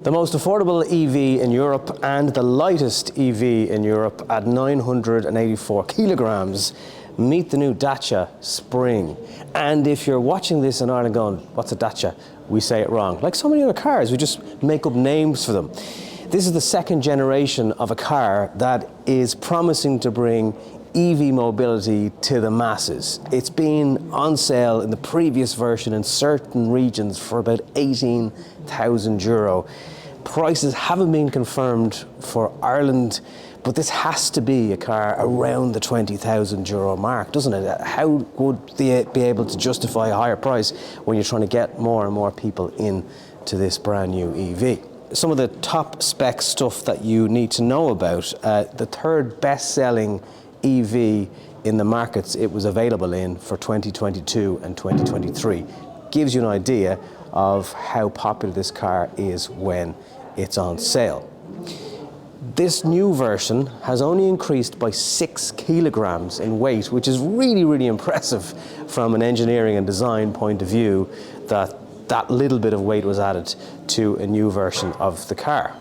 The most affordable EV in Europe and the lightest EV in Europe at 984 kilograms. Meet the new Dacia Spring. And if you're watching this in Ireland going, what's a Dacia? We say it wrong. Like so many other cars, we just make up names for them. This is the second generation of a car that is promising to bring EV mobility to the masses. It's been on sale in the previous version in certain regions for about €18,000. Prices haven't been confirmed for Ireland, but this has to be a car around the €20,000 mark, doesn't it? How would they be able to justify a higher price when you're trying to get more and more people into this brand new EV? Some of the top spec stuff that you need to know about, the third best-selling EV in the markets it was available in for 2022 and 2023. Gives you an idea of how popular this car is when it's on sale. This new version has only increased by 6 kilograms in weight, which is really, really impressive from an engineering and design point of view, that little bit of weight was added to a new version of the car.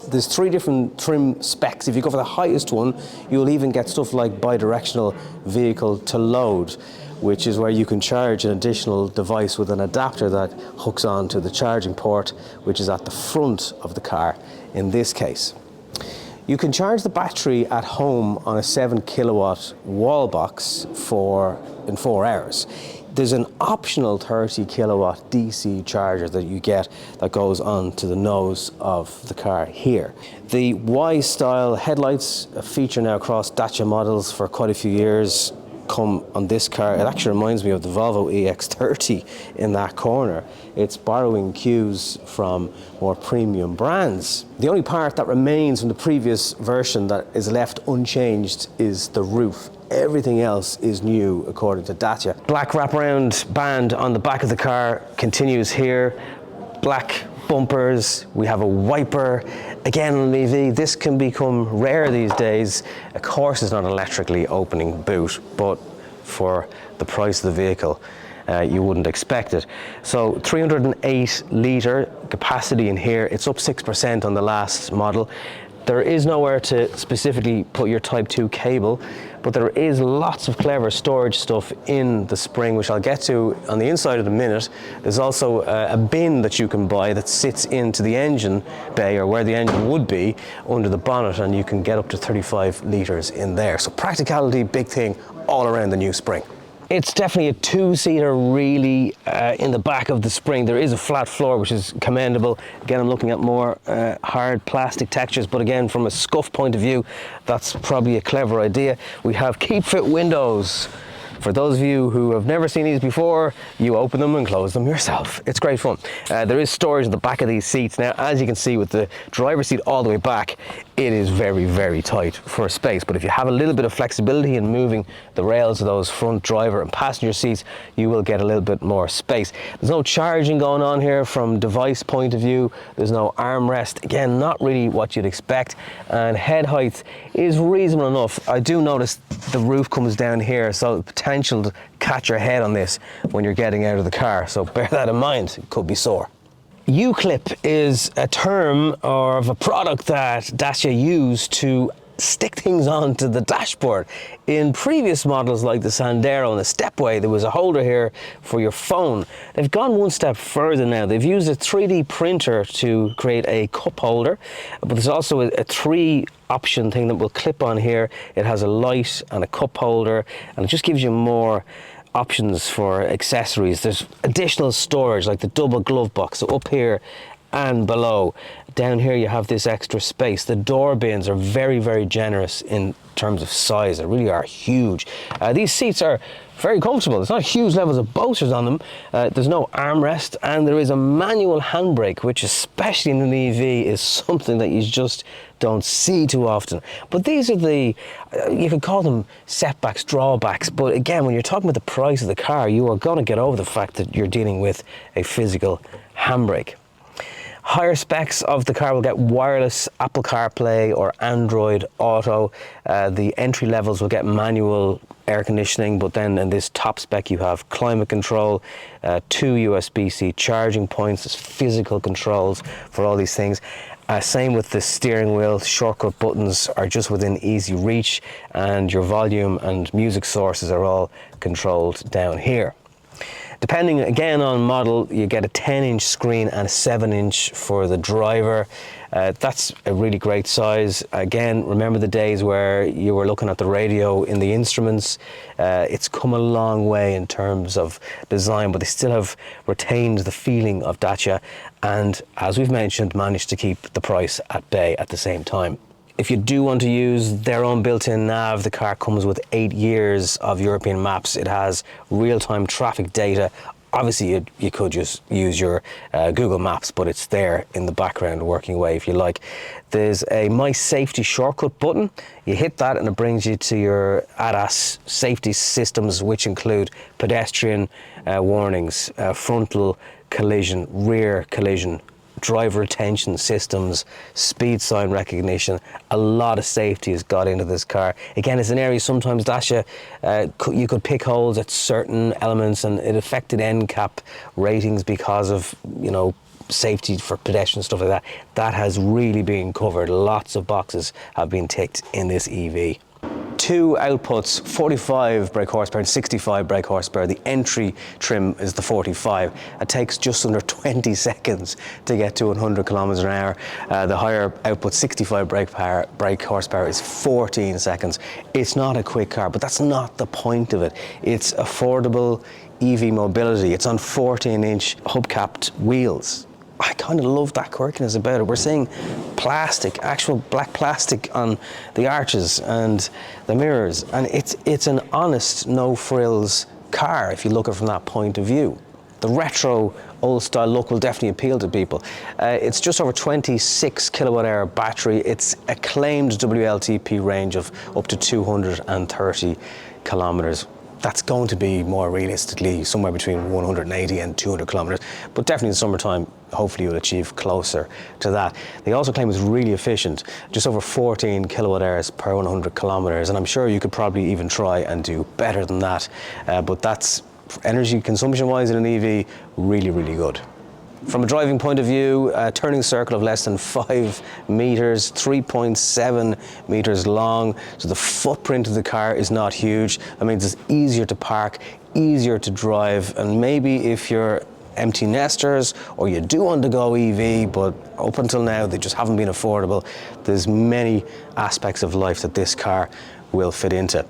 There's 3 different trim specs. If you go for the highest one, you'll even get stuff like bidirectional vehicle to load, which is where you can charge an additional device with an adapter that hooks onto the charging port, which is at the front of the car in this case. You can charge the battery at home on a 7 kilowatt wall box in 4 hours. There's an optional 30 kilowatt DC charger that you get that goes onto the nose of the car here. The Y-style headlights, a feature now across Dacia models for quite a few years, come on this car. It actually reminds me of the Volvo EX30 in that corner. It's borrowing cues from more premium brands. The only part that remains from the previous version that is left unchanged is the roof. Everything else is new according to Dacia. Black wraparound band on the back of the car continues here. Black bumpers, we have a wiper. Again on an EV, this can become rare these days. Of course it's not an electrically opening boot, but for the price of the vehicle, you wouldn't expect it. So 308 litre capacity in here. It's up 6% on the last model. There is nowhere to specifically put your Type 2 cable, but there is lots of clever storage stuff in the Spring, which I'll get to on the inside in a minute. There's also a bin that you can buy that sits into the engine bay, or where the engine would be, under the bonnet, and you can get up to 35 litres in there. So practicality, big thing all around the new Spring. It's definitely a 2-seater really in the back of the Spring. There is a flat floor, which is commendable. Again, I'm looking at more hard plastic textures, but again, from a scuff point of view, that's probably a clever idea. We have keep fit windows. For those of you who have never seen these before, you open them and close them yourself. It's great fun. There is storage at the back of these seats. Now, as you can see with the driver's seat all the way back, it is very, very tight for space. But if you have a little bit of flexibility in moving the rails of those front driver and passenger seats, you will get a little bit more space. There's no charging going on here from device point of view. There's no armrest. Again, not really what you'd expect. And head height is reasonable enough. I do notice the roof comes down here, so the potential to catch your head on this when you're getting out of the car. So bear that in mind. It could be sore. U-clip is a term of a product that Dacia used to stick things onto the dashboard. In previous models like the Sandero and the Stepway, there was a holder here for your phone. They've gone one step further now. They've used a 3D printer to create a cup holder, but there's also a 3-option thing that will clip on here. It has a light and a cup holder, and it just gives you more options for accessories. There's additional storage like the double glove box, so up here and below. Down here you have this extra space. The door bins are very, very generous in terms of size. They really are huge. These seats are very comfortable. There's not huge levels of bolsters on them. There's no armrest, and there is a manual handbrake, which especially in an EV is something that you just don't see too often. But these are you could call them setbacks, drawbacks, but again, when you're talking about the price of the car, you are going to get over the fact that you're dealing with a physical handbrake. Higher specs of the car will get wireless Apple CarPlay or Android Auto. The entry levels will get manual air conditioning, but then in this top spec you have climate control, 2 USB-C charging points, there's physical controls for all these things. Same with the steering wheel, shortcut buttons are just within easy reach, and your volume and music sources are all controlled down here. Depending again on model, you get a 10-inch screen and a 7-inch for the driver. That's a really great size. Again, remember the days where you were looking at the radio in the instruments. It's come a long way in terms of design, but they still have retained the feeling of Dacia, and as we've mentioned, managed to keep the price at bay at the same time. If you do want to use their own built-in nav, the car comes with 8 years of European maps. It has real-time traffic data. Obviously, you could just use your Google Maps, but it's there in the background working away if you like. There's a My Safety shortcut button. You hit that and it brings you to your ADAS safety systems, which include pedestrian warnings, frontal collision, rear collision, driver attention systems, speed sign recognition. A lot of safety has got into this car. Again, it's an area sometimes Dacia, you could pick holes at certain elements, and it affected NCAP ratings because of, you know, safety for pedestrians, stuff like that. That has really been covered. Lots of boxes have been ticked in this EV. 2 outputs, 45 brake horsepower and 65 brake horsepower. The entry trim is the 45. It takes just under 20 seconds to get to 100 kilometers an hour. The higher output, 65 brake horsepower, is 14 seconds. It's not a quick car, but that's not the point of it. It's affordable EV mobility. It's on 14-inch hubcapped wheels. I kind of love that quirkiness about it. We're seeing plastic, actual black plastic on the arches and the mirrors, and it's an honest, no frills car if you look at it from that point of view. The retro, old style look will definitely appeal to people. It's just over 26 kilowatt hour battery. It's a claimed WLTP range of up to 230 kilometers. That's going to be more realistically somewhere between 180 and 200 kilometers, but definitely in summertime, hopefully you'll achieve closer to that. They also claim it's really efficient, just over 14 kilowatt hours per 100 kilometers, and I'm sure you could probably even try and do better than that, but that's, energy consumption wise in an EV, really, really good. From a driving point of view, a turning circle of less than 5 meters, 3.7 meters long. So the footprint of the car is not huge. That means it's easier to park, easier to drive. And maybe if you're empty nesters or you do want to go EV, but up until now they just haven't been affordable, there's many aspects of life that this car will fit into.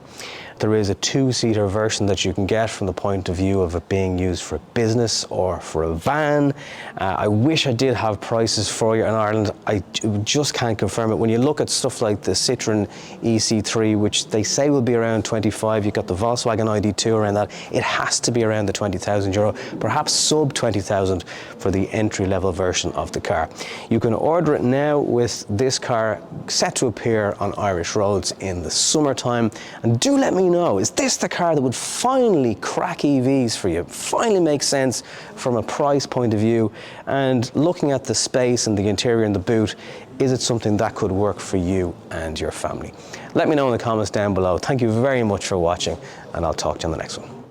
There is a 2-seater version that you can get from the point of view of it being used for business or for a van. I wish I did have prices for you in Ireland. I just can't confirm it. When you look at stuff like the Citroen EC3, which they say will be around 25, you've got the Volkswagen ID2 around that, it has to be around the 20,000 euro, perhaps sub 20,000 for the entry-level version of the car. You can order it now with this car set to appear on Irish roads in the summertime. And do let me know, is this the car that would finally crack EVs for you? Finally make sense from a price point of view, and looking at the space and the interior and the boot, is it something that could work for you and your family? Let me know in the comments down below. Thank you very much for watching, and I'll talk to you on the next one.